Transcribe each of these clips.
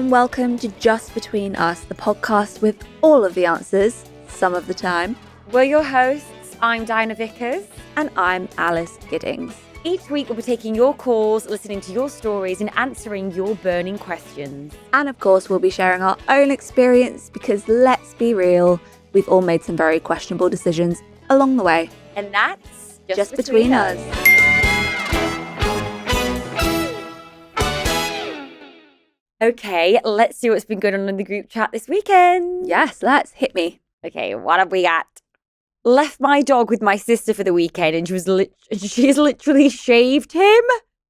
and welcome to Just Between Us, the podcast with all of the answers, some of the time. We're your hosts. I'm Dinah Vickers. And I'm Alice Giddings. Each week we'll be taking your calls, listening to your stories and answering your burning questions. And of course, we'll be sharing our own experience because let's be real, we've all made some very questionable decisions along the way. And that's Just between us. Okay, let's see what's been going on in the group chat this weekend. Yes, let's hit me. Okay, what have we got? Left my dog with my sister for the weekend and she's literally shaved him.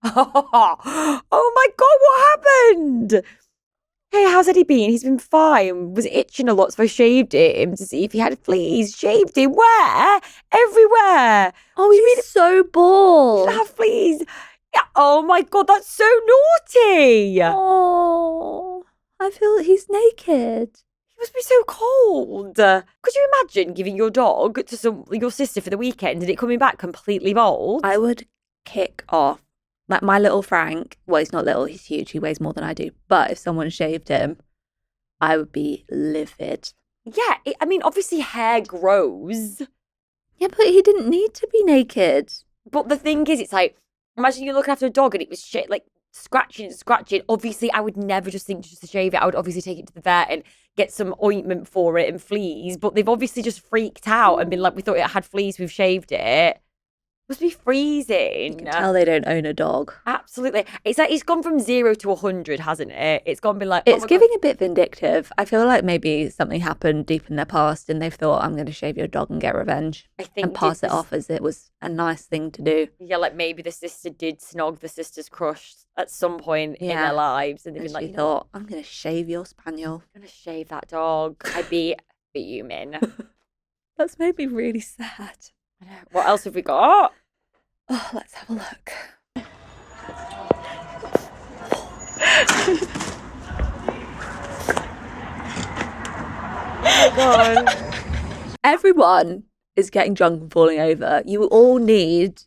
Oh my God, what happened? Hey, how's Eddie been? He's been fine. Was itching a lot, so I shaved him to see if he had fleas. Shaved him where? Everywhere. Oh, he's so bald. Have fleas. Yeah. Oh my God, that's so naughty. Oh, I feel that he's naked. He must be so cold. Could you imagine giving your dog to your sister for the weekend and it coming back completely bald? I would kick off. Like my little Frank, well, he's not little, he's huge, he weighs more than I do. But if someone shaved him, I would be livid. Yeah, obviously hair grows. Yeah, but he didn't need to be naked. But the thing is, it's like, imagine you're looking after a dog and it was scratching. Obviously, I would never just think just to shave it. I would obviously take it to the vet and get some ointment for it and fleas. But they've obviously just freaked out and been like, we thought it had fleas, we've shaved it. Must be freezing. You can tell they don't own a dog. Absolutely. It's like it's gone from 0 to 100, hasn't it? It's gone been like... It's giving a bit vindictive. I feel like maybe something happened deep in their past and they've thought, I'm going to shave your dog and get revenge. I think and pass it off as it was a nice thing to do. Yeah, like maybe the sister did snog the sister's crush at some point in their lives. And they've been like, she thought, I'm going to shave your spaniel. I'm going to shave that dog. I'd be fuming. That's made me really sad. What else have we got? Oh, let's have a look. Oh my God. Everyone is getting drunk and falling over. You all need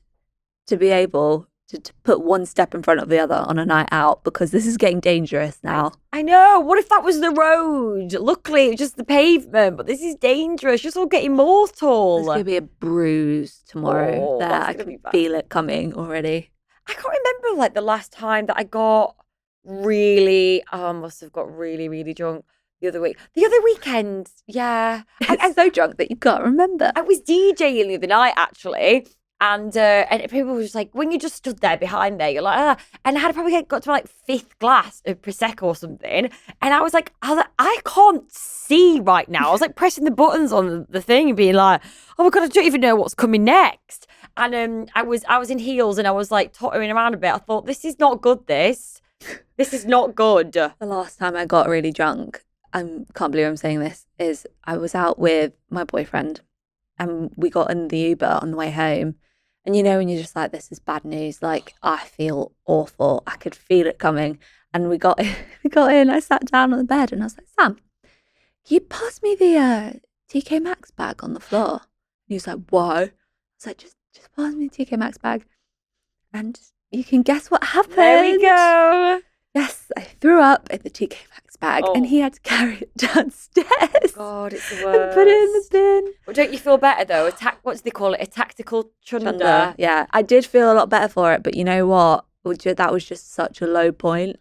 to be able to put one step in front of the other on a night out because this is getting dangerous now. I know. What if that was the road? Luckily, it was just the pavement, but this is dangerous. You're all getting mortal. There's going to be a bruise tomorrow. Oh, there, I can feel it coming already. I can't remember like the last time that I got really, I must have got really, really drunk the other week. The other weekend, yeah. I'm so drunk that you can't remember. I was DJing the other night, actually. And people were just like, when you just stood there behind there, you're like, ah. And I had probably got to my like 5th glass of Prosecco or something. And I was like, I can't see right now. I was like pressing the buttons on the thing and being like, oh my God, I don't even know what's coming next. And I was in heels and I was like tottering around a bit. I thought, this is not good, this. This is not good. The last time I got really drunk, I can't believe I'm saying this, is I was out with my boyfriend and we got in the Uber on the way home. And you know, when you're just like, this is bad news, like, I feel awful. I could feel it coming. And we got in, I sat down on the bed and I was like, Sam, can you pass me the TK Maxx bag on the floor? And he was like, why? I was like, just pass me the TK Maxx bag. And you can guess what happened. There we go. Yes, I threw up in the TK Maxx bag and he had to carry it downstairs. God, it's the worst. And put it in the bin. Well, don't you feel better though? What do they call it? A tactical chunder. Yeah, I did feel a lot better for it, but you know what? That was just such a low point.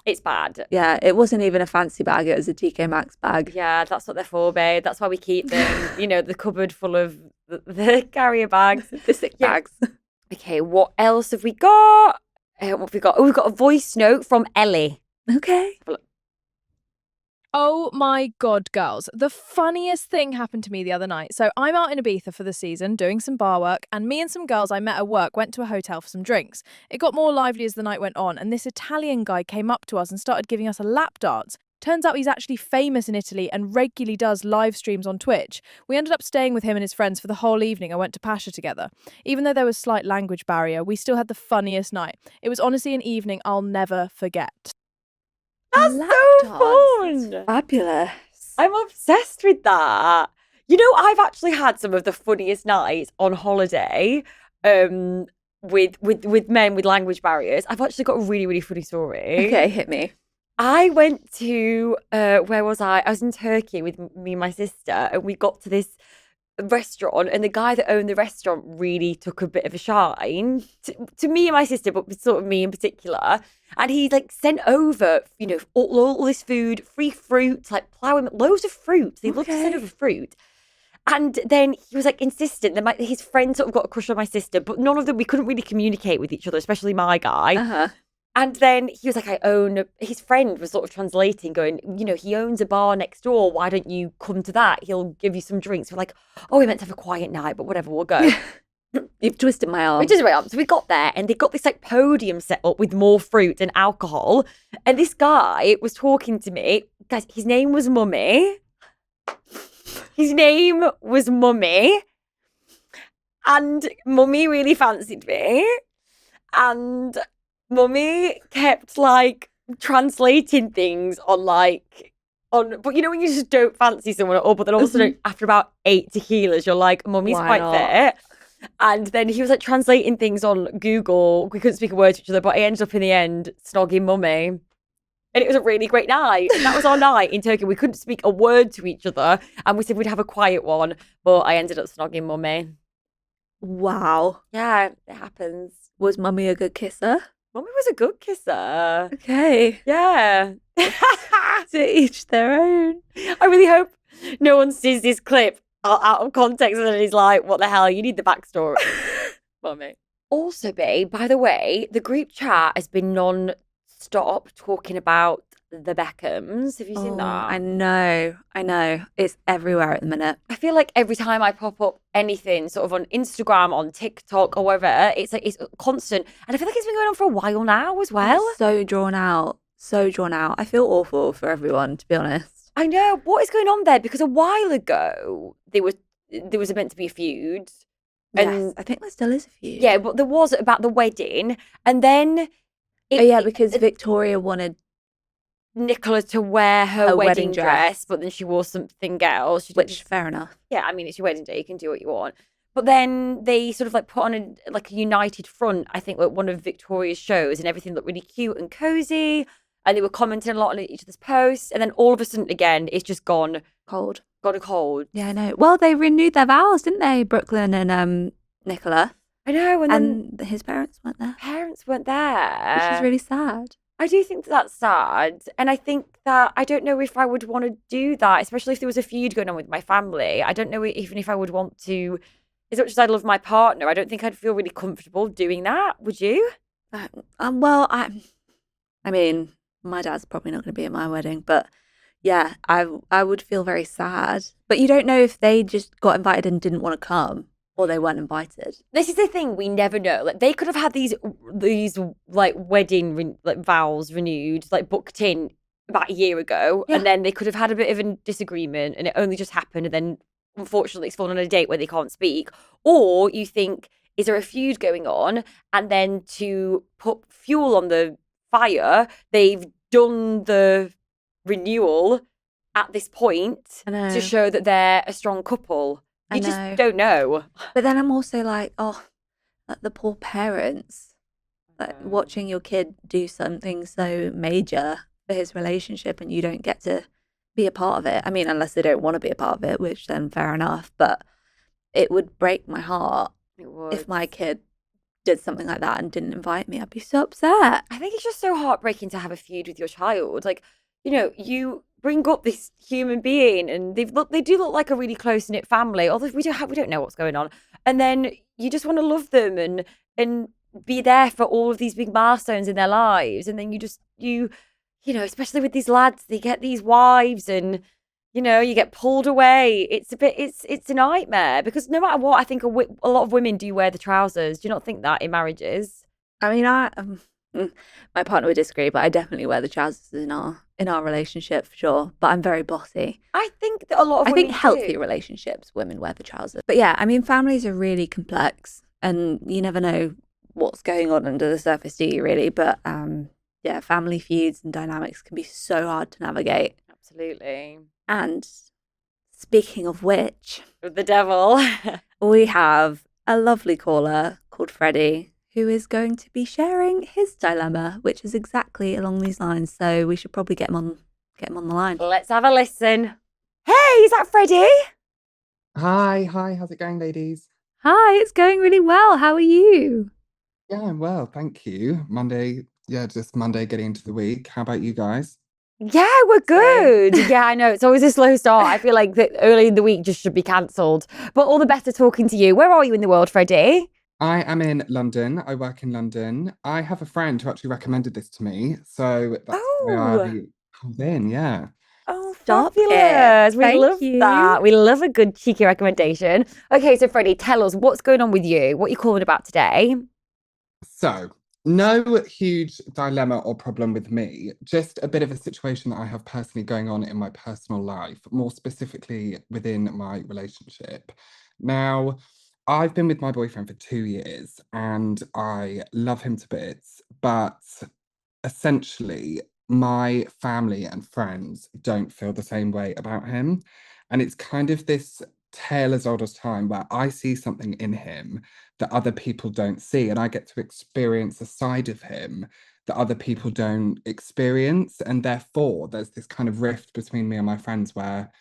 It's bad. Yeah, it wasn't even a fancy bag. It was a TK Maxx bag. Yeah, that's what they're for, babe. That's why we keep them, the cupboard full of the carrier bags. The sick bags. Okay, what else have we got? What have we got? Oh, we've got a voice note from Ellie. Okay. Oh my God, girls. The funniest thing happened to me the other night. So I'm out in Ibiza for the season doing some bar work, and me and some girls I met at work went to a hotel for some drinks. It got more lively as the night went on, and this Italian guy came up to us and started giving us a lap dance. Turns out he's actually famous in Italy and regularly does live streams on Twitch. We ended up staying with him and his friends for the whole evening and went to Pasha together. Even though there was slight language barrier, we still had the funniest night. It was honestly an evening I'll never forget. That's so fun. That's fabulous. I'm obsessed with that. I've actually had some of the funniest nights on holiday with men with language barriers. I've actually got a really, really funny story. Okay, hit me. I went to, where was I? I was in Turkey with me and my sister, and we got to this restaurant, and the guy that owned the restaurant really took a bit of a shine to me and my sister, but sort of me in particular. And he like sent over, all this food, free fruit, like ploughing, loads of fruit. They loved to send over fruit. And then he was like insistent that his friend sort of got a crush on my sister, but none of them, we couldn't really communicate with each other, especially my guy. Uh-huh. And then he was like, his friend was sort of translating, going, he owns a bar next door. Why don't you come to that? He'll give you some drinks. We're like, oh, we meant to have a quiet night, but whatever, we'll go. You've twisted my arm. We twisted my arm. So we got there and they got this like podium set up with more fruit and alcohol. And this guy was talking to me. Guys, his name was Mummy. His name was Mummy. And Mummy really fancied me. And Mummy kept like translating things but when you just don't fancy someone at all, but then also after about 8 tequilas, you're like, Mummy's quite fit. And then he was like translating things on Google. We couldn't speak a word to each other, but I ended up in the end snogging Mummy. And it was a really great night. And that was our night in Turkey. We couldn't speak a word to each other. And we said we'd have a quiet one, but I ended up snogging Mummy. Wow. Yeah, it happens. Was Mummy a good kisser? Mummy was a good kisser. Okay. Yeah. To each their own. I really hope no one sees this clip out of context and is like, what the hell? You need the backstory. Mummy. Also, babe, by the way, the group chat has been non-stop talking about the Beckhams. Have you seen that? I know. It's everywhere at the minute. I feel like every time I pop up anything sort of on Instagram, on TikTok or wherever, it's like it's constant. And I feel like it's been going on for a while now as well. It's so drawn out. I feel awful for everyone, to be honest. I know. What is going on there? Because a while ago, there was meant to be a feud. And Yes, I think there still is a few. yeah, but there was about the wedding. And then because Vittoria wanted Nicola to wear her wedding dress, but then she wore something else. Which, fair enough. Yeah, I mean, it's your wedding day. You can do what you want. But then they sort of like put on a united front, I think, at one of Victoria's shows, and everything looked really cute and cozy. And they were commenting a lot on each other's posts. And then all of a sudden, again, it's just gone cold. Got a cold. Yeah, I know. Well, they renewed their vows, didn't they? Brooklyn and Nicola. I know. And his parents weren't there. Parents weren't there. Which is really sad. I do think that's sad. And I think that I don't know if I would want to do that, especially if there was a feud going on with my family. I don't know even if I would want to, as much as I love my partner, I don't think I'd feel really comfortable doing that. Would you? Well, I mean, my dad's probably not going to be at my wedding, but yeah, I would feel very sad. But you don't know if they just got invited and didn't want to come, or they weren't invited. This is the thing, we never know. Like they could have had these like wedding vows renewed, like booked in about a year ago, and then they could have had a bit of a disagreement, and it only just happened, and then unfortunately it's fallen on a date where they can't speak. Or you think, is there a feud going on? And then to put fuel on the fire, they've done the renewal at this point to show that they're a strong couple. You just don't know. But then I'm also like, like the poor parents, like watching your kid do something so major for his relationship and you don't get to be a part of it. I mean, unless they don't want to be a part of it, which then fair enough. But it would break my heart if my kid did something like that and didn't invite me. I'd be so upset. I think it's just so heartbreaking to have a feud with your child. Like, you bring up this human being and they do look like a really close-knit family, although we don't know what's going on. And then you just want to love them and be there for all of these big milestones in their lives. And then you especially with these lads, they get these wives and you get pulled away. It's a nightmare because no matter what, I think a lot of women do wear the trousers. Do you not think that in marriages? I mean, my partner would disagree, but I definitely wear the trousers in our relationship for sure. But I'm very bossy. I think that a lot of women think healthy relationships, women wear the trousers. But yeah, I mean, families are really complex, and you never know what's going on under the surface, do you? Really? But yeah, family feuds and dynamics can be so hard to navigate. Absolutely. And speaking of which, with the devil, we have a lovely caller called Freddie, who is going to be sharing his dilemma, which is exactly along these lines. So we should probably get him on the line. Let's have a listen. Hey, is that Freddie? Hi, how's it going, ladies? Hi, it's going really well. How are you? Yeah, I'm well, thank you. Monday, yeah, just Monday getting into the week. How about you guys? Yeah, we're Same. good. Yeah, I know. It's always a slow start. I feel like that early in the week just should be cancelled. But all the better talking to you. Where are you in the world, Freddie? I am in London. I work in London. I have a friend who actually recommended this to me, so that's why Oh, I called in, yeah. oh, Stop it. fabulous. We Thank love you. that. We love a good cheeky recommendation. Okay, so Freddie, tell us what's going on with you? What are you calling about today? So, no huge dilemma or problem with me, just a bit of a situation that I have personally going on in my personal life, more specifically within my relationship. Now, I've been with my boyfriend for 2 years and I love him to bits, but essentially, my family and friends don't feel the same way about him. And it's kind of this tale as old as time where I see something in him that other people don't see, and I get to experience a side of him that other people don't experience. And therefore, there's this kind of rift between me and my friends where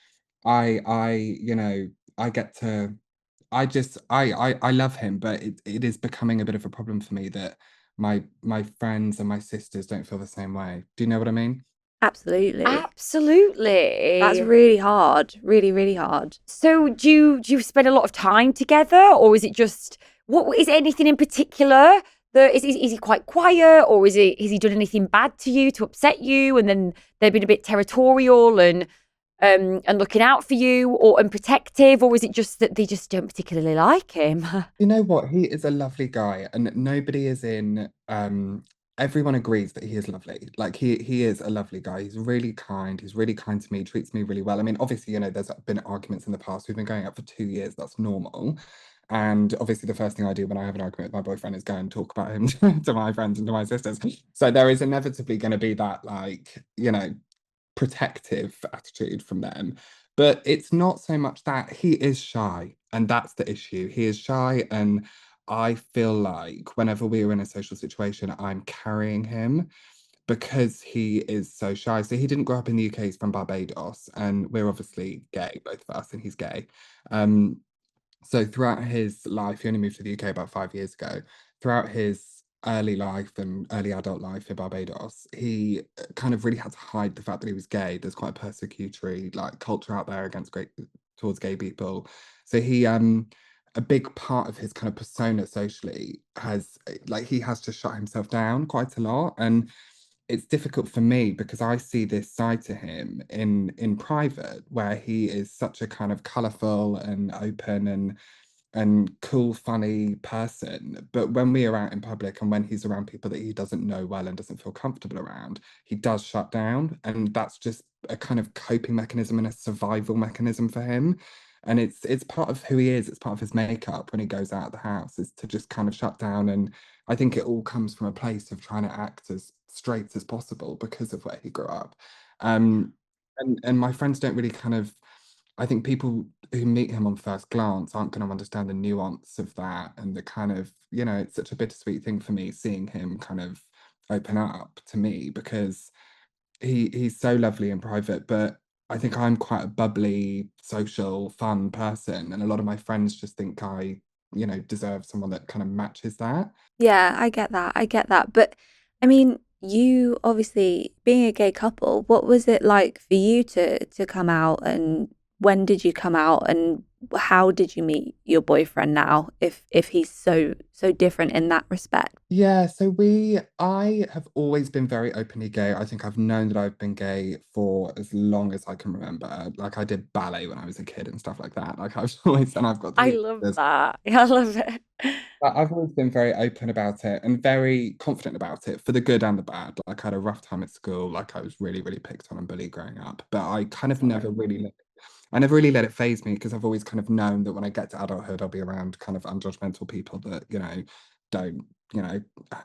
I, I get to I love him, but it is becoming a bit of a problem for me that my friends and my sisters don't feel the same way. Do you know what I mean? Absolutely. That's Absolutely. really hard. Really, really hard. So do you spend a lot of time together, or is it just what is it anything in particular that is he quite quiet, or has he done anything bad to you to upset you, and then they've been a bit territorial and looking out for you or and protective, or is it just that they just don't particularly like him? You know what? He is a lovely guy, and nobody is in everyone agrees that he is lovely. Like he is a lovely guy. He's really kind. He's really kind to me, treats me really well. I mean, obviously, there's been arguments in the past. We've been going out for 2 years. That's normal. And obviously, the first thing I do when I have an argument with my boyfriend is go and talk about him to my friends and to my sisters. So there is inevitably going to be that, like, protective attitude from them. But it's not so much that he is shy, and that's the issue. He is shy, and I feel like whenever we are in a social situation, I'm carrying him because he is so shy. So he didn't grow up in the UK, he's from Barbados, and we're obviously gay, both of us, and he's gay. Um, so throughout his life, he only moved to the UK about 5 years ago. Throughout his early life and early adult life in Barbados, he kind of really had to hide the fact that he was gay. There's quite a persecutory like culture out there against towards gay people. So he a big part of his kind of persona socially has like he has to shut himself down quite a lot. And it's difficult for me because I see this side to him in private where he is such a kind of colourful and open and cool, funny person. But when we are out in public and when he's around people that he doesn't know well and doesn't feel comfortable around, he does shut down. And that's just a kind of coping mechanism and a survival mechanism for him. And it's part of who he is, it's part of his makeup when he goes out of the house, is to just kind of shut down. And I think it all comes from a place of trying to act as straight as possible because of where he grew up. Um, and my friends don't really kind of I think people who meet him on first glance aren't going to understand the nuance of that and the kind of, it's such a bittersweet thing for me seeing him kind of open up to me because he's so lovely in private, but I think I'm quite a bubbly, social, fun person, and a lot of my friends just think I, deserve someone that kind of matches that. Yeah, I get that. I get that. But I mean, you obviously being a gay couple, what was it like for you to come out, and when did you come out, and how did you meet your boyfriend now if he's so different in that respect? Yeah, so I have always been very openly gay. I think I've known that I've been gay for as long as I can remember. Like I did ballet when I was a kid and stuff like that. Like I've always, and I've got I three love sisters. that. I love it. I've always been very open about it and very confident about it for the good and the bad. Like I had a rough time at school. Like I was really, really picked on and bullied growing up. But I kind of I never really let it phase me because I've always kind of known that when I get to adulthood, I'll be around kind of unjudgmental people that, don't, you know,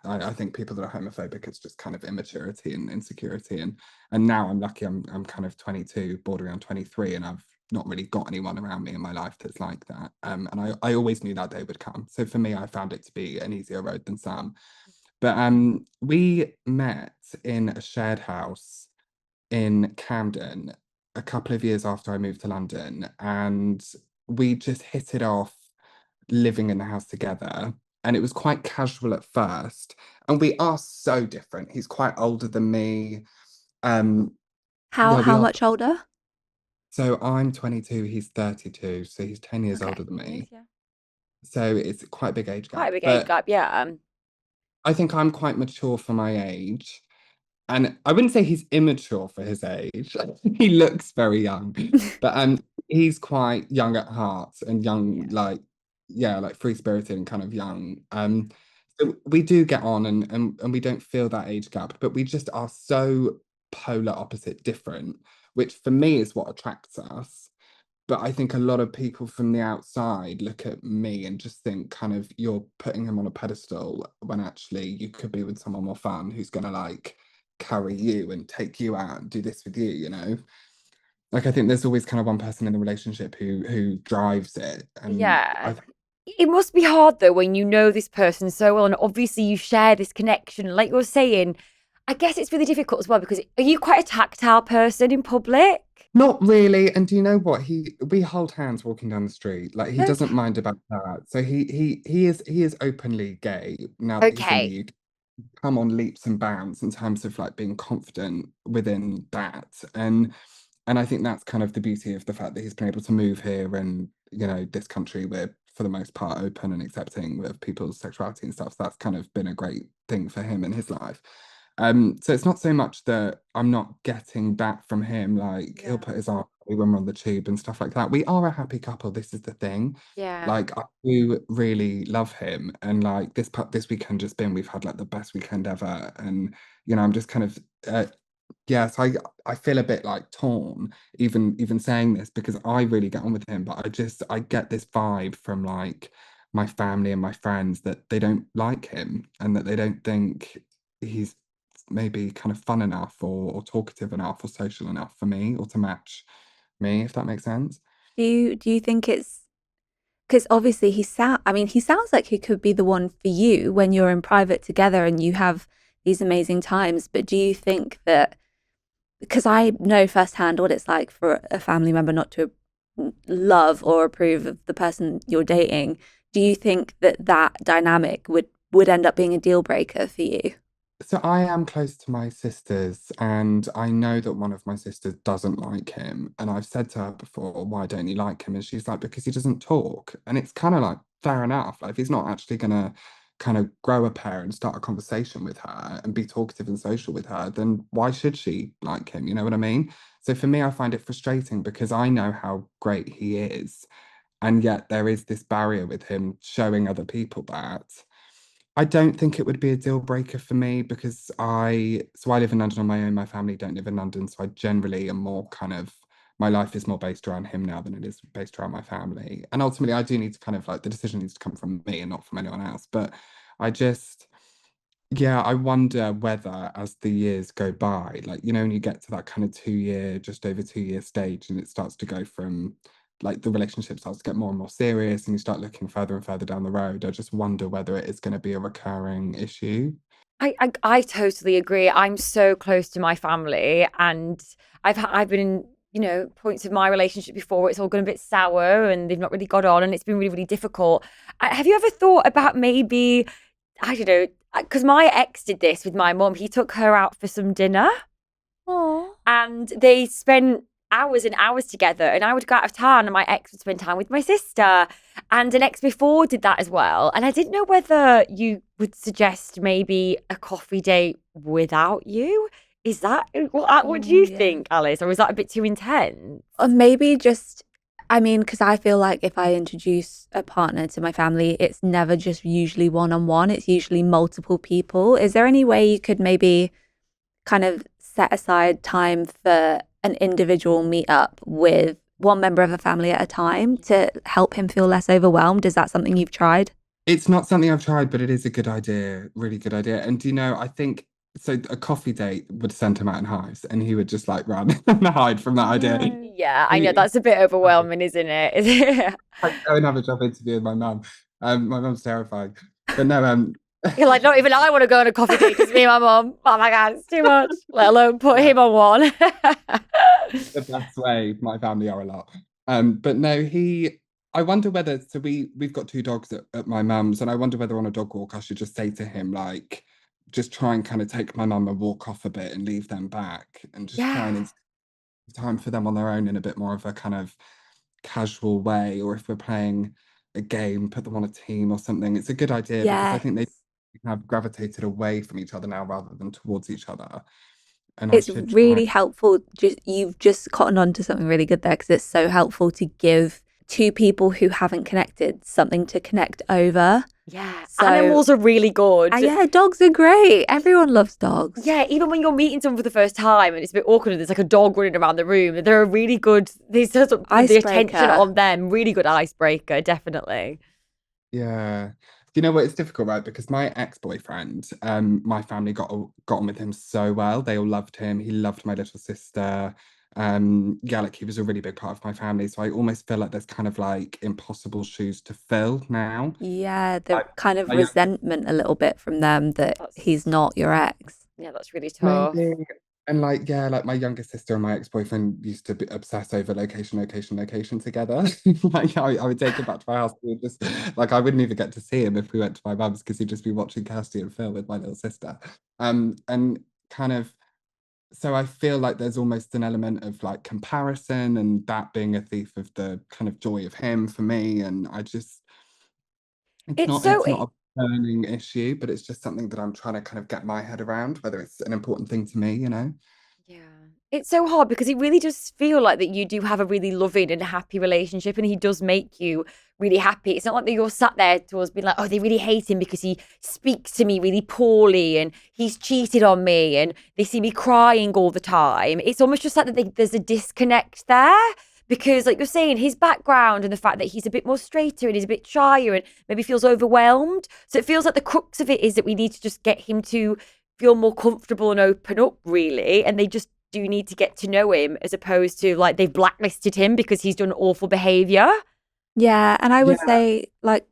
I think people that are homophobic, it's just kind of immaturity and insecurity. And now I'm lucky I'm kind of 22, bordering on 23, and I've not really got anyone around me in my life that's like that. And I always knew that day would come. So for me, I found it to be an easier road than Sam. But we met in a shared house in Camden a couple of years after I moved to London, and we just hit it off living in the house together. And it was quite casual at first. And we are so different. He's quite older than me. Yeah, we How are. much older? So I'm 22, he's 32, so he's 10 years Okay. older than Yes, me. yeah. So it's quite a big age Quite a gap. big age But gap, yeah. I think I'm quite mature for my age. And I wouldn't say he's immature for his age. He looks very young. But he's quite young at heart and young, Yeah. like, yeah, like free-spirited and kind of young. So we do get on and we don't feel that age gap, but we just are so polar opposite different, which for me is what attracts us. But I think a lot of people from the outside look at me and just think kind of you're putting him on a pedestal when actually you could be with someone more fun who's gonna like carry you and take you out and do this with you, you know? Like I think there's always kind of one person in the relationship who drives it. And Yeah. It must be hard though when you know this person so well and obviously you share this connection. Like you're saying, I guess it's really difficult as well because are you quite a tactile person in public? not really. And do you know what? We hold hands walking down the street. Like he doesn't Okay. mind about that. So he is openly gay now that he's in the Okay. UK. Come on leaps and bounds in terms of like being confident within that. And I think that's kind of the beauty of the fact that he's been able to move here and, you know, this country we're for the most part open and accepting with people's sexuality and stuff. So that's kind of been a great thing for him in his life. So it's not so much that I'm not getting that from him, like he'll Yeah. put his arm around me when we're on the tube and stuff like that. We are a happy couple, this is the thing. Yeah. Like I do really love him, and like this weekend just been, we've had like the best weekend ever, and you know I'm just kind of yes, I feel a bit like torn even saying this because I really get on with him, but I get this vibe from like my family and my friends that they don't like him and that they don't think he's maybe kind of fun enough or talkative enough or social enough for me or to match me, if that makes sense. Do you think it's because obviously he sounds like he could be the one for you when you're in private together and you have these amazing times, but do you think that because I know firsthand what it's like for a family member not to love or approve of the person you're dating, do you think that that dynamic would end up being a deal breaker for you? So I am close to my sisters, and I know that one of my sisters doesn't like him. And I've said to her before, why don't you like him? And she's like, because he doesn't talk. And it's kind of like, fair enough. Like, if he's not actually gonna kind of grow a pair and start a conversation with her and be talkative and social with her, then why should she like him? You know what I mean? So for me, I find it frustrating because I know how great he is. And yet there is this barrier with him showing other people that. I don't think it would be a deal breaker for me because I live in London on my own. My family don't live in London, so I generally am more kind of my life is more based around him now than it is based around my family. And ultimately, I do need to kind of like the decision needs to come from me and not from anyone else. But I just, yeah, I wonder whether as the years go by, like, you know, when you get to that kind of 2 year, just over 2 year stage, and it starts to go from like the relationship starts to get more and more serious and you start looking further and further down the road, I just wonder whether it is going to be a recurring issue. I totally agree. I'm so close to my family, and I've been in points of my relationship before where it's all gone a bit sour and they've not really got on, and it's been really really difficult. Have you ever thought about maybe I don't know because my ex did this with my mum. He took her out for some dinner Oh, and they spent hours and hours together, and I would go out of town and my ex would spend time with my sister, and an ex before did that as well. And I didn't know whether you would suggest maybe a coffee date without you. Is that what do you yeah. think, Alice, or is that a bit too intense? Or maybe just, I mean, because I feel like if I introduce a partner to my family, it's never just usually one on one, it's usually multiple people. Is there any way you could maybe kind of set aside time for an individual meetup with one member of a family at a time to help him feel less overwhelmed? Is that something you've tried? It's not something I've tried, but it is a good idea, really good idea. And do you know, I think so a coffee date would send him out in hives, and he would just like run and hide from that idea. No. Yeah, I know He, that's a bit overwhelming, isn't it? like go and have a job interview with my mum. My mum's terrifying. But no, You're like, not even I want to go on a coffee date. It's me and my mum. Oh my God, it's too much. Let alone put him on one. the best way. My family are a lot. But no, I wonder whether so we've got two dogs at my mum's, and I wonder whether on a dog walk I should just say to him, like, just try and kind of take my mum a walk off a bit and leave them back and just try and Yeah. time for them on their own in a bit more of a kind of casual way, or if we're playing a game, put them on a team or something. It's a good idea because I Yes. think they have gravitated away from each other now rather than towards each other. And I It's should try. really helpful. You've just cottoned on to something really good there because it's so helpful to give two people who haven't connected something to connect over. Yeah. So- Animals are really good. Yeah, dogs are great. Everyone loves dogs. Yeah, even when you're meeting someone for the first time and it's a bit awkward and there's like a dog running around the room, they're a really good, they sort of put the attention Icebreaker. on them. Really good icebreaker, definitely. Yeah. You know what? It's difficult, right? Because my ex-boyfriend, my family got on with him so well. They all loved him. He loved my little sister. Yeah, like he was a really big part of my family. So I almost feel like there's kind of like impossible shoes to fill now. Yeah, the I- kind of I- resentment a little bit from them that he's not your ex. Yeah, that's really tough. Maybe. And like, yeah, like my younger sister and my ex-boyfriend used to obsess over location together. Like I would take him back to my house. We would just like I wouldn't even get to see him if we went to my mum's because he'd just be watching Kirsty and Phil with my little sister. And kind of so I feel like there's almost an element of like comparison and that being a thief of the kind of joy of him for me. And I just It's it's not a burning issue, but it's just something that I'm trying to kind of get my head around, whether it's an important thing to me, you know? Yeah. It's so hard because it really does feel like that you do have a really loving and happy relationship and he does make you really happy. It's not like that you're sat there towards being like, oh, they really hate him because he speaks to me really poorly and he's cheated on me and they see me crying all the time. It's almost just like that there's a disconnect there because like you're saying, his background and the fact that he's a bit more straighter and he's a bit shyer and maybe feels overwhelmed. So it feels like the crux of it is that we need to just get him to feel more comfortable and open up really. And they just do need to get to know him as opposed to like they've blacklisted him because he's done awful behavior. Yeah, and I would say, like,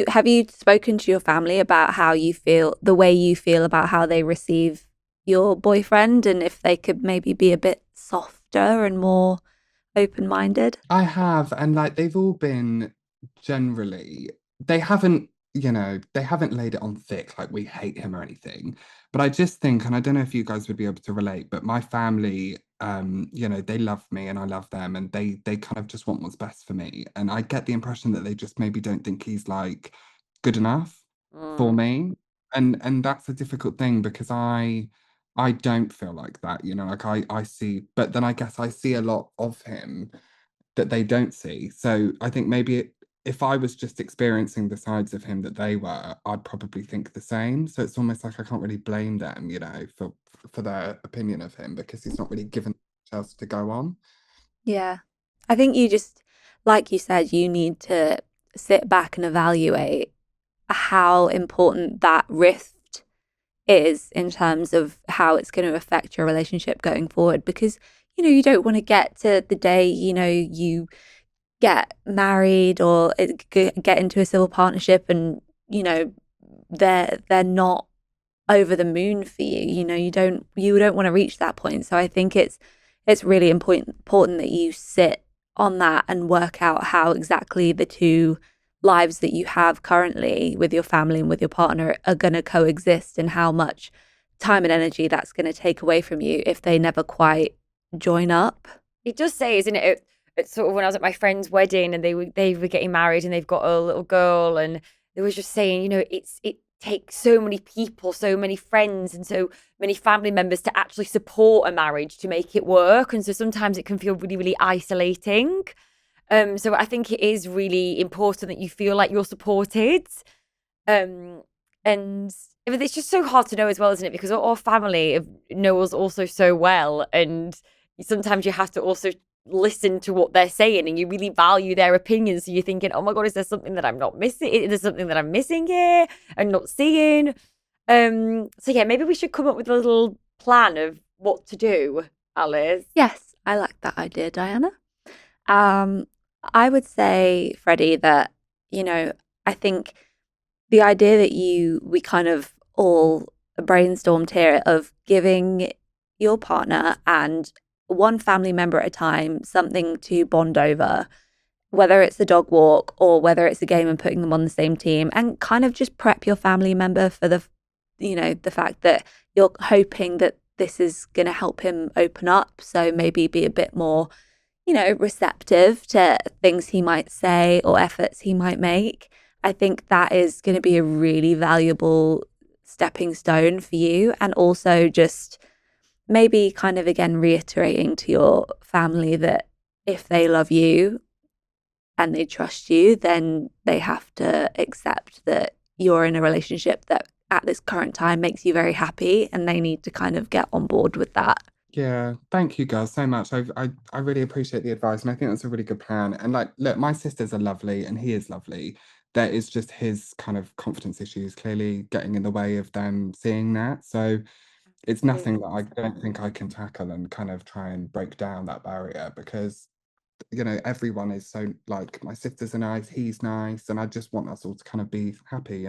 have you spoken to your family about how you feel, the way you feel about how they receive your boyfriend and if they could maybe be a bit softer and more open-minded? I have, and like they've all been generally, they haven't, they haven't laid it on thick like we hate him or anything. But I just think, and I don't know if you guys would be able to relate, but my family, they love me and I love them, and they kind of just want what's best for me. And I get the impression that they just maybe don't think he's like good enough for me. And that's a difficult thing because I don't feel like that, like I see, but then I guess I see a lot of him that they don't see. So I think maybe if I was just experiencing the sides of him that they were, I'd probably think the same. So it's almost like I can't really blame them, for their opinion of him because he's not really given much else to go on. Yeah. I think you just, like you said, you need to sit back and evaluate how important that rift is in terms of how it's going to affect your relationship going forward. Because, you don't want to get to the day, you get married or get into a civil partnership and, they're not over the moon for you. You don't want to reach that point. So I think it's really important that you sit on that and work out how exactly the two lives that you have currently with your family and with your partner are going to coexist and how much time and energy that's going to take away from you if they never quite join up. It does say, isn't it? It's sort of when I was at my friend's wedding and they were getting married and they've got a little girl and they were just saying, it takes so many people, so many friends and so many family members to actually support a marriage to make it work. And so sometimes it can feel really, really isolating. So I think it is really important that you feel like you're supported. And it's just so hard to know as well, isn't it? Because our family know us also so well. And sometimes you have to also listen to what they're saying and you really value their opinions. So you're thinking, oh my God, is there something that I'm not missing? Is there something that I'm missing here and not seeing? So yeah, maybe we should come up with a little plan of what to do, Alice. Yes, I like that idea, Diana. I would say, Freddie, that, I think the idea that we kind of all brainstormed here of giving your partner and one family member at a time something to bond over, whether it's the dog walk or whether it's a game and putting them on the same team, and kind of just prep your family member for the fact that you're hoping that this is going to help him open up. So maybe be a bit more, receptive to things he might say or efforts he might make. I think that is going to be a really valuable stepping stone for you. And also just maybe kind of again reiterating to your family that if they love you and they trust you, then they have to accept that you're in a relationship that at this current time makes you very happy, and they need to kind of get on board with that. Yeah, thank you girls so much. I really appreciate the advice, and I think that's a really good plan. And like, look, my sisters are lovely and he is lovely. There is just his kind of confidence issues clearly getting in the way of them seeing that. So it's nothing that I don't think I can tackle and kind of try and break down that barrier, because everyone is so, like, my sisters are nice, he's nice, and I just want us all to kind of be happy.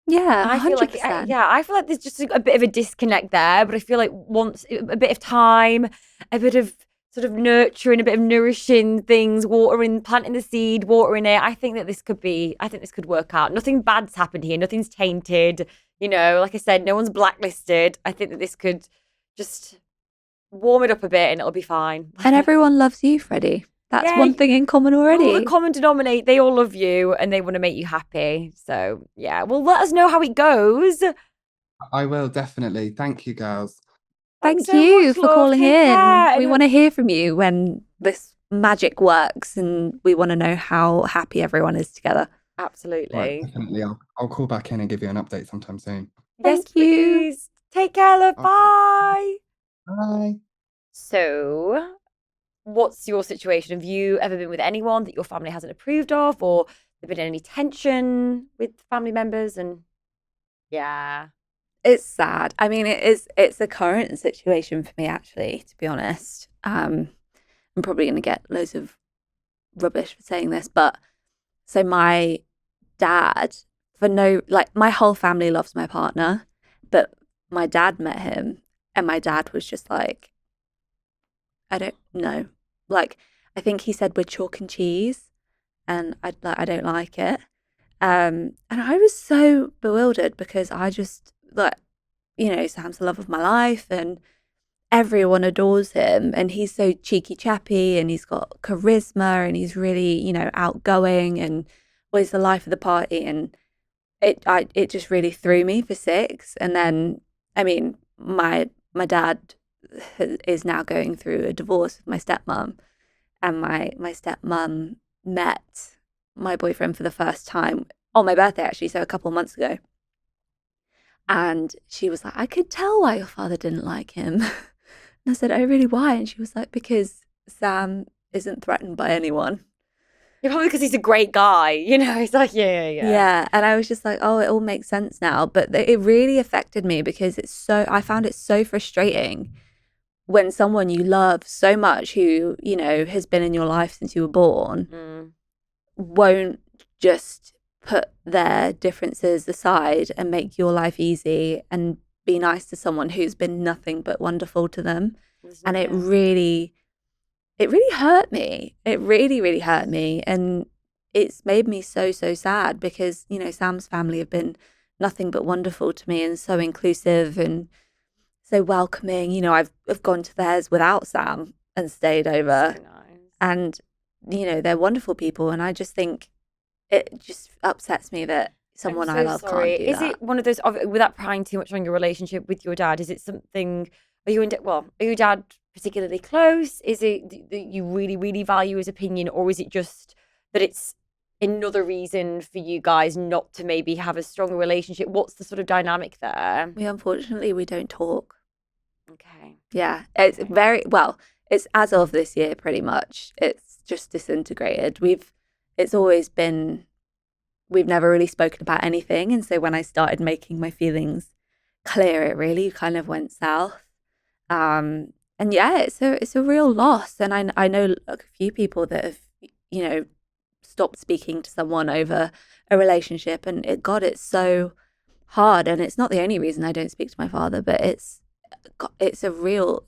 Yeah, I feel like, 100%. I feel like there's just a bit of a disconnect there, but I feel like once a bit of time, a bit of sort of nurturing, a bit of nourishing things, watering, planting the seed, watering it. I think this could work out. Nothing bad's happened here. Nothing's tainted. Like I said, no one's blacklisted. I think that this could just warm it up a bit and it'll be fine. And everyone loves you, Freddie. That's one thing in common already. The common denominator, they all love you and they want to make you happy. So, yeah, well, let us know how it goes. I will, definitely. Thank you, girls. Thank so you much, for love. calling Take in. care. We want to hear from you when this magic works, and we want to know how happy everyone is together. Absolutely. Right, definitely. I'll call back in and give you an update sometime soon. Yes, Thank you. please. Take care, love. Okay. Bye. Bye. So, what's your situation? Have you ever been with anyone that your family hasn't approved of, or there been any tension with family members? And yeah, It's sad. I mean, it's a current situation for me, actually, to be honest. I'm probably going to get loads of rubbish for saying this, but so my dad, my whole family loves my partner, but my dad met him and my dad was just like, I don't know. Like, I think he said we're chalk and cheese, and I don't like it. And I was so bewildered because I just Sam's the love of my life and everyone adores him, and he's so cheeky chappy and he's got charisma and he's really, outgoing and always the life of the party, and it just really threw me for six. And then, I mean, my dad is now going through a divorce with my stepmom, and my stepmom met my boyfriend for the first time on my birthday, actually, so a couple of months ago. And she was like, I could tell why your father didn't like him. And I said, oh, really, why? And she was like, because Sam isn't threatened by anyone. yeah, probably because he's a great guy. He's like, yeah. Yeah. And I was just like, oh, it all makes sense now. But it really affected me because I found it so frustrating when someone you love so much, who, has been in your life since you were born, won't just put their differences aside and make your life easy and be nice to someone who's been nothing but wonderful to them. And it really hurt me. It really, really hurt me. And it's made me so, so sad because, Sam's family have been nothing but wonderful to me and so inclusive and so welcoming. I've gone to theirs without Sam and stayed over. So nice. And, they're wonderful people. And I just think it just upsets me that someone I love can't do that. Is it one of those, without prying too much on your relationship with your dad, is it something, are you your dad particularly close? Is it that you really, really value his opinion, or is it just that it's another reason for you guys not to maybe have a stronger relationship? What's the sort of dynamic there? Unfortunately, we don't talk. Okay. Yeah, it's it's as of this year, pretty much. It's just disintegrated. It's always been we've never really spoken about anything. And so when I started making my feelings clear, it really kind of went south. And yeah, it's a real loss. And I know a few people that have, you know, stopped speaking to someone over a relationship, and it's so hard. And it's not the only reason I don't speak to my father, but it's a real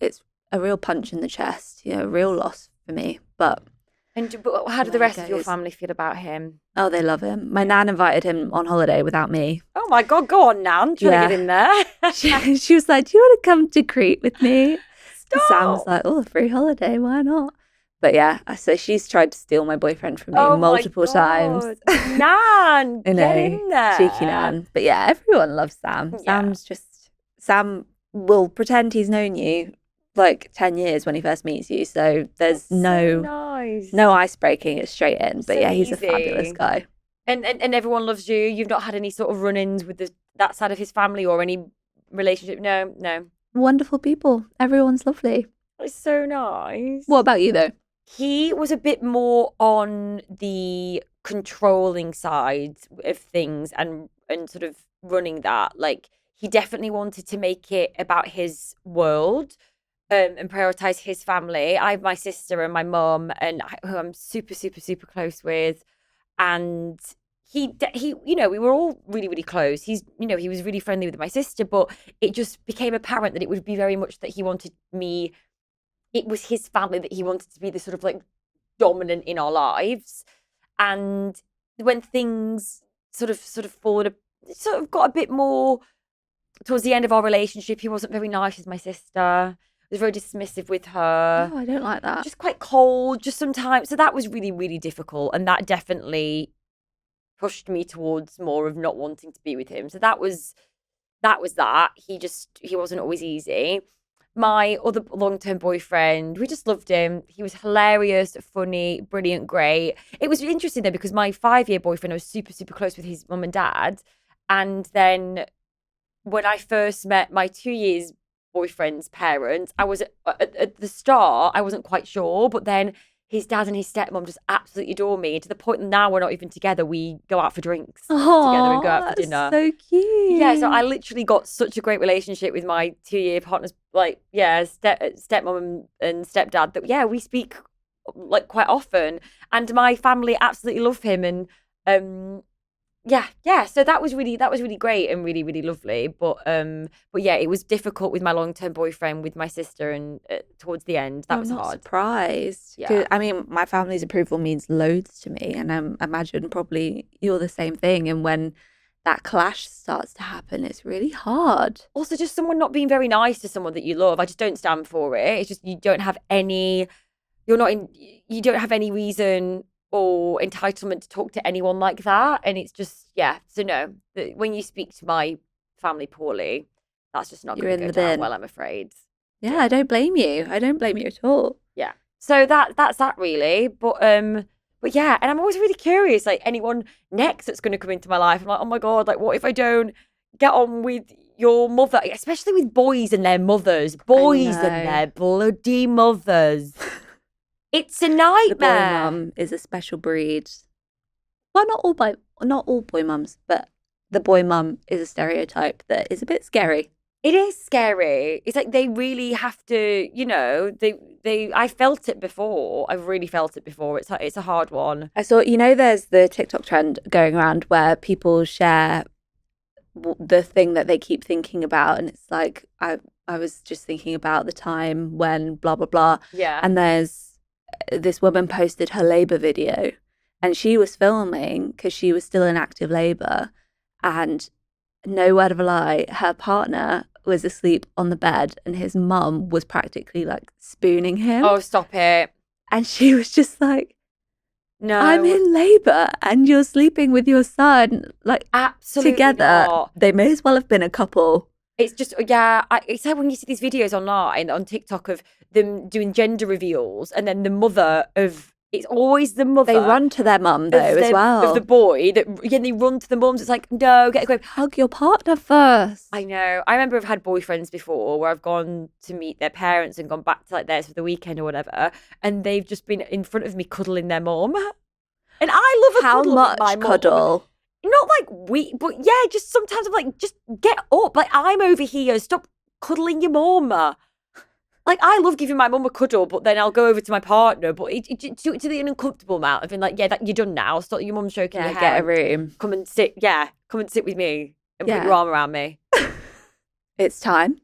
punch in the chest, you know, a real loss for me. But how do the rest of your family feel about him? Oh, they love him. My nan invited him on holiday without me. Oh my God, go on, Nan. Trying to get in there. She was like, "Do you want to come to Crete with me?" Stop. Sam was like, "Oh, a free holiday, why not?" But yeah, so she's tried to steal my boyfriend from me multiple times. Nan, I know, get in there. cheeky Nan. But yeah, everyone loves Sam. Yeah. Sam will pretend he's known you like 10 years when he first meets you. So there's no ice breaking. It's straight in. But yeah, he's a fabulous guy. And everyone loves you. You've not had any sort of run-ins with that side of his family or any relationship? No. Wonderful people. Everyone's lovely. It's so nice. What about you though? He was a bit more on the controlling side of things and sort of running that. Like, he definitely wanted to make it about his world and prioritize his family. I have my sister and my mum, who I'm super, super, super close with. And he, you know, we were all really, really close. He was really friendly with my sister, but it just became apparent that it would be very much that he wanted me. It was his family that he wanted to be the sort of like dominant in our lives. And when things sort of got a bit more towards the end of our relationship, he wasn't very nice with my sister. He was very dismissive with her. Oh, I don't like that. Just quite cold, just sometimes. So that was really, really difficult. And that definitely pushed me towards more of not wanting to be with him. So that was that. He wasn't always easy. My other long-term boyfriend, we just loved him. He was hilarious, funny, brilliant, great. It was interesting though, because my 5-year boyfriend, I was super, super close with his mum and dad. And then when I first met my 2 years boyfriend's parents, I was at the start, I wasn't quite sure, but then his dad and his stepmom just absolutely adore me, to the point that now we're not even together. We go out for drinks together and go out for dinner. So cute. Yeah, so I literally got such a great relationship with my 2-year partners, like, yeah, stepmom and stepdad, that, yeah, we speak like quite often. And my family absolutely love him. And yeah. So that was really great and really, really lovely. But yeah, it was difficult with my long-term boyfriend, with my sister, and towards the end, that was I'm not hard. Surprised. Yeah. I mean, my family's approval means loads to me, and I imagine probably you're the same thing. And when that clash starts to happen, it's really hard. Also, just someone not being very nice to someone that you love. I just don't stand for it. It's just you don't have any reason or entitlement to talk to anyone like that. And it's just, yeah. So no, when you speak to my family poorly, that's just not going to go down well, I'm afraid. Yeah, I don't blame you. I don't blame you at all. Yeah. So that's that really. But yeah, and I'm always really curious, like, anyone next that's going to come into my life. I'm like, oh my God, like, what if I don't get on with your mother? Especially with boys and their mothers. Boys and their bloody mothers. It's a nightmare. The boy mum is a special breed. Well, not all boy mums, but the boy mum is a stereotype that is a bit scary. It is scary. It's like they really have to, you know, I felt it before. I've really felt it before. It's a hard one. I saw, you know, there's the TikTok trend going around where people share the thing that they keep thinking about. And it's like, I was just thinking about the time when blah, blah, blah. Yeah. And this woman posted her labor video, and she was filming because she was still in active labor, and no word of a lie, her partner was asleep on the bed and his mum was practically like spooning him. Oh, stop it. And she was just like, no, I'm in labor and you're sleeping with your son, like, absolutely together. not. They may as well have been a couple. It's just, yeah, it's like when you see these videos online on TikTok of them doing gender reveals, and then the mother of, it's always the mother. They run to their mum though as well. Of the boy, they run to the mums. It's like, no, get away. Hug your partner first. I know. I remember I've had boyfriends before where I've gone to meet their parents and gone back to like theirs for the weekend or whatever, and they've just been in front of me cuddling their mum. And I love a How cuddle much with my mum. cuddle? not like we, but yeah, just sometimes I'm like, just get up. Like, I'm over here. Stop cuddling your mum. Like, I love giving my mum a cuddle, but then I'll go over to my partner. But do it to the uncomfortable amount of being like, yeah, that you're done now. Stop your mum stroking your hair. Get a room. Come and sit. Yeah, come and sit with me and put your arm around me. It's time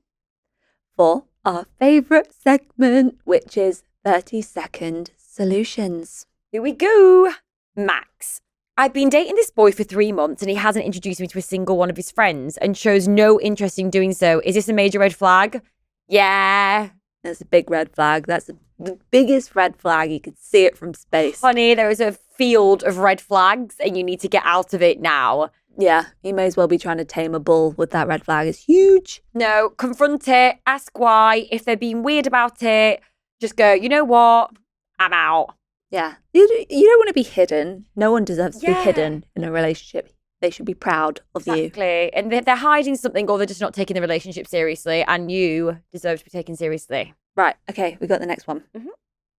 for our favourite segment, which is 30-second solutions. Here we go. Maxx. I've been dating this boy for 3 months and he hasn't introduced me to a single one of his friends and shows no interest in doing so. Is this a major red flag? Yeah. That's a big red flag. That's the biggest red flag. You could see it from space. Honey, there is a field of red flags and you need to get out of it now. Yeah, you may as well be trying to tame a bull with that red flag. It's huge. No, confront it, ask why. If they're being weird about it, just go, you know what? I'm out. Yeah. You don't want to be hidden. No one deserves to be hidden in a relationship. They should be proud of you. Exactly. And they're hiding something or they're just not taking the relationship seriously and you deserve to be taken seriously. Right. Okay, we got the next one. Mm-hmm.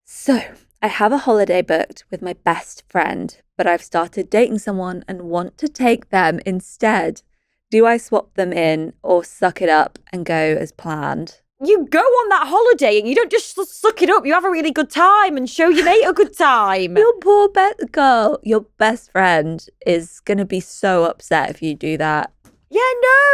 So, I have a holiday booked with my best friend, but I've started dating someone and want to take them instead. Do I swap them in or suck it up and go as planned? You go on that holiday and you don't just suck it up. You have a really good time and show your mate a good time. Your poor girl, your best friend is going to be so upset if you do that. Yeah,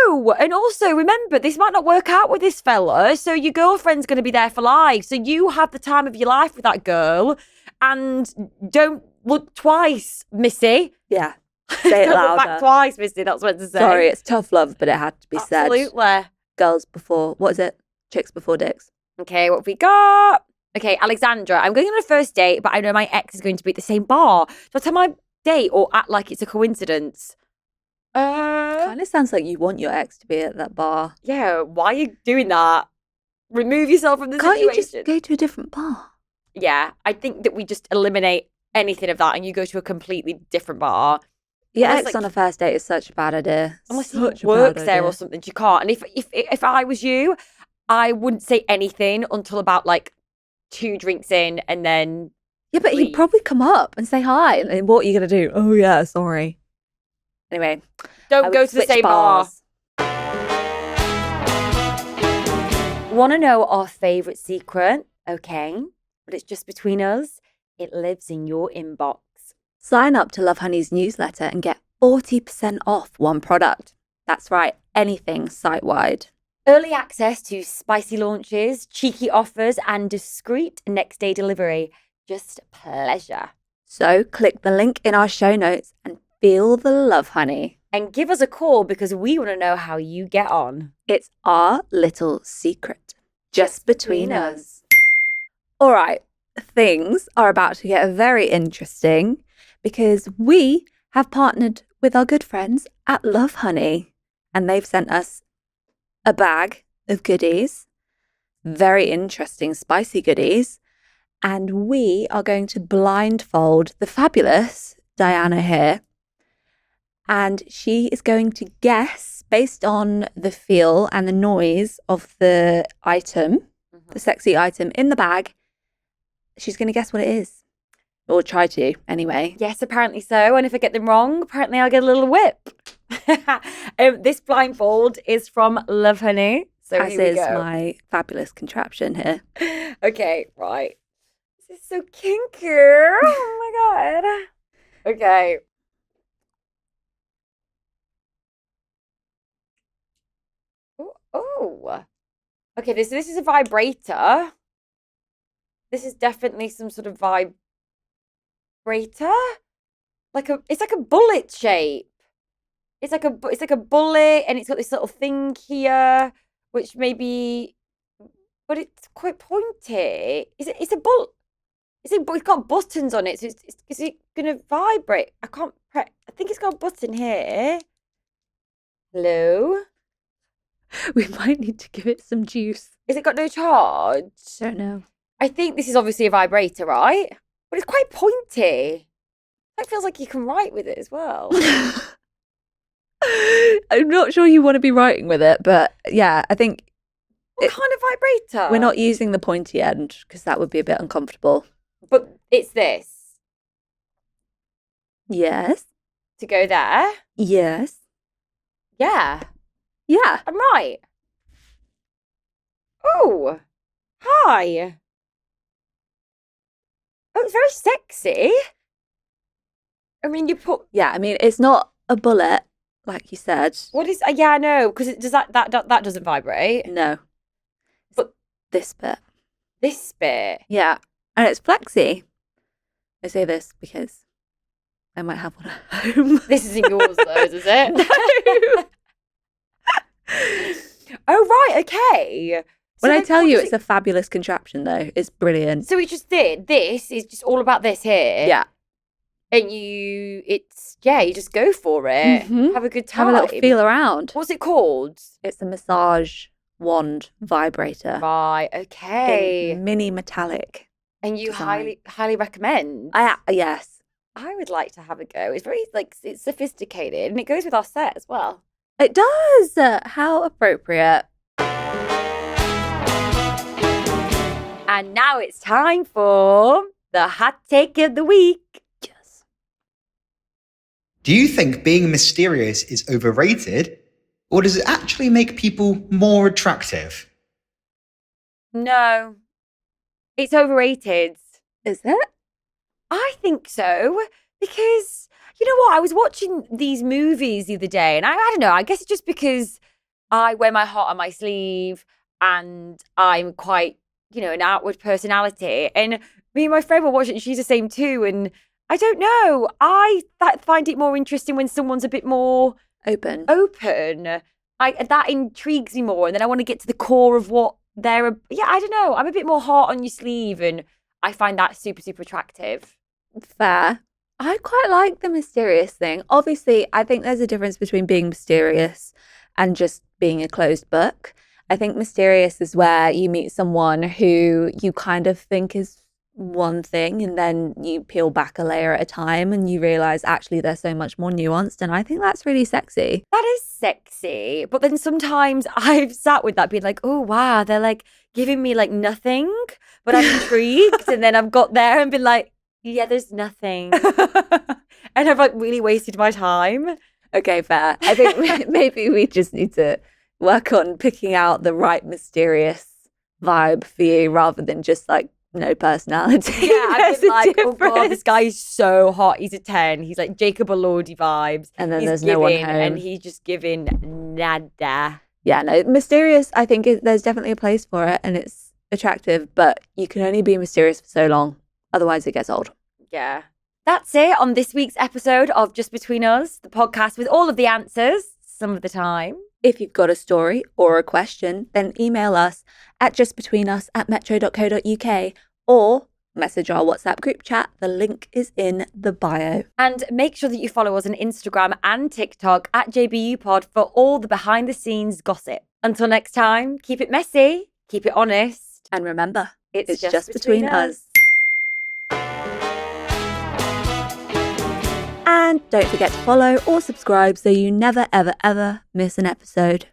no. And also, remember, this might not work out with this fella, so your girlfriend's going to be there for life. So you have the time of your life with that girl and don't look twice, Missy. Yeah, say it Don't louder. look back twice, Missy, that's what to say. Sorry, it's tough love, but it had to be said. Absolutely. Girls before, what is it? Chicks before dicks. Okay, what have we got? Okay, Alexandra, I'm going on a first date, but I know my ex is going to be at the same bar. Do I tell my date or act like it's a coincidence? Kind of sounds like you want your ex to be at that bar. Yeah, why are you doing that? Remove yourself from the Can't situation. you just go to a different bar? Yeah, I think that we just eliminate anything of that and you go to a completely different bar. Your Unless, ex like, on a first date is such a bad idea. Unless Such he a bad works there idea. or something, you can't. And if I was you, I wouldn't say anything until about like 2 drinks in and then Yeah, but he'd leave. probably come up and say hi. And what are you going to do? Oh, yeah, sorry. Anyway. I Don't would go to the switch same bar. bars. Want to know our favourite secret? Okay, but it's just between us. It lives in your inbox. Sign up to Love Honey's newsletter and get 40% off one product. That's right, anything site-wide. Early access to spicy launches, cheeky offers, and discreet next-day delivery. Just pleasure. So click the link in our show notes and feel the love, honey. And give us a call because we want to know how you get on. It's our little secret, just between us. All right, things are about to get very interesting because we have partnered with our good friends at Love Honey and they've sent us a bag of goodies, very interesting, spicy goodies, and we are going to blindfold the fabulous Diana here. And she is going to guess based on the feel and the noise of the item, the sexy item in the bag. She's going to guess what it is. Or try to, anyway. Yes, apparently so. And if I get them wrong, apparently I'll get a little whip. This blindfold is from Love Honey. So As here we is go. my fabulous contraption here. Okay, right. This is so kinky. Oh my God. Okay. Oh. Okay, this is a vibrator. This is definitely some sort of vibrator. It's like a bullet shape. It's like a bullet, and it's got this little thing here, which maybe, but it's quite pointy. It's a bullet. It's got buttons on it. So is it gonna vibrate? I can't press. I think it's got a button here. Hello. We might need to give it some juice. Is it got no charge? Don't know. I think this is obviously a vibrator, right? But it's quite pointy. It feels like you can write with it as well. I'm not sure you want to be writing with it, but yeah, I think What kind of vibrator? we're not using the pointy end because that would be a bit uncomfortable. But it's this. Yes. to go there. Yes. Yeah, Yeah. I'm right. Oh, hi. Oh, it's very sexy. I mean, you put Yeah, I mean, it's not a bullet, like you said. what is? Yeah, I know, because it does that doesn't vibrate. No. But this bit. this bit, Yeah. And it's flexy. I say this because I might have one at home. this isn't yours though, is it? No. Oh right, okay. When I then tell what you does it's a fabulous contraption, though, it's brilliant. so it just did. This is just all about this here. Yeah. And you just go for it. Mhm. Have a good time. Have a little feel around. What's it called? It's a massage wand vibrator. Right, okay. In mini metallic. And you design. highly recommend? Yes. I would like to have a go. It's very it's sophisticated and it goes with our set as well. It does. How appropriate. And now it's time for the hot take of the week. Yes. Do you think being mysterious is overrated, or does it actually make people more attractive? No. It's overrated. Is it? I think so. Because you know what? I was watching these movies the other day and I don't know, I guess it's just because I wear my heart on my sleeve and I'm quite, an outward personality. And me and my friend were watching, she's the same too. And I don't know. I find it more interesting when someone's a bit more Open. That intrigues me more. And then I want to get to the core of what they're. I don't know. I'm a bit more heart on your sleeve, and I find that super, super attractive. Fair. I quite like the mysterious thing. Obviously, I think there's a difference between being mysterious and just being a closed book. I think mysterious is where you meet someone who you kind of think is one thing and then you peel back a layer at a time and you realize actually they're so much more nuanced, and I think that's really sexy. That is sexy. But then sometimes I've sat with that being like, oh, wow, they're like giving me like nothing, but I'm intrigued. And then I've got there and been like, yeah, there's nothing. And I've like really wasted my time. Okay, fair. I think maybe we just need to work on picking out the right mysterious vibe for you rather than just like no personality. Yeah, I've been like, oh God, difference. this guy is so hot. He's a 10. He's like Jacob Elordi vibes. And then He's there's no one giving, home. and he's just giving nada. Yeah, no, mysterious, I think there's definitely a place for it and it's attractive, but you can only be mysterious for so long. Otherwise, it gets old. Yeah. That's it on this week's episode of Just Between Us, the podcast with all of the answers, some of the time. If you've got a story or a question, then email us at justbetweenus@metro.co.uk or message our WhatsApp group chat. The link is in the bio. And make sure that you follow us on Instagram and TikTok at JBUPod for all the behind the scenes gossip. Until next time, keep it messy, keep it honest. And remember, It's just between us. And don't forget to follow or subscribe so you never, ever, ever miss an episode.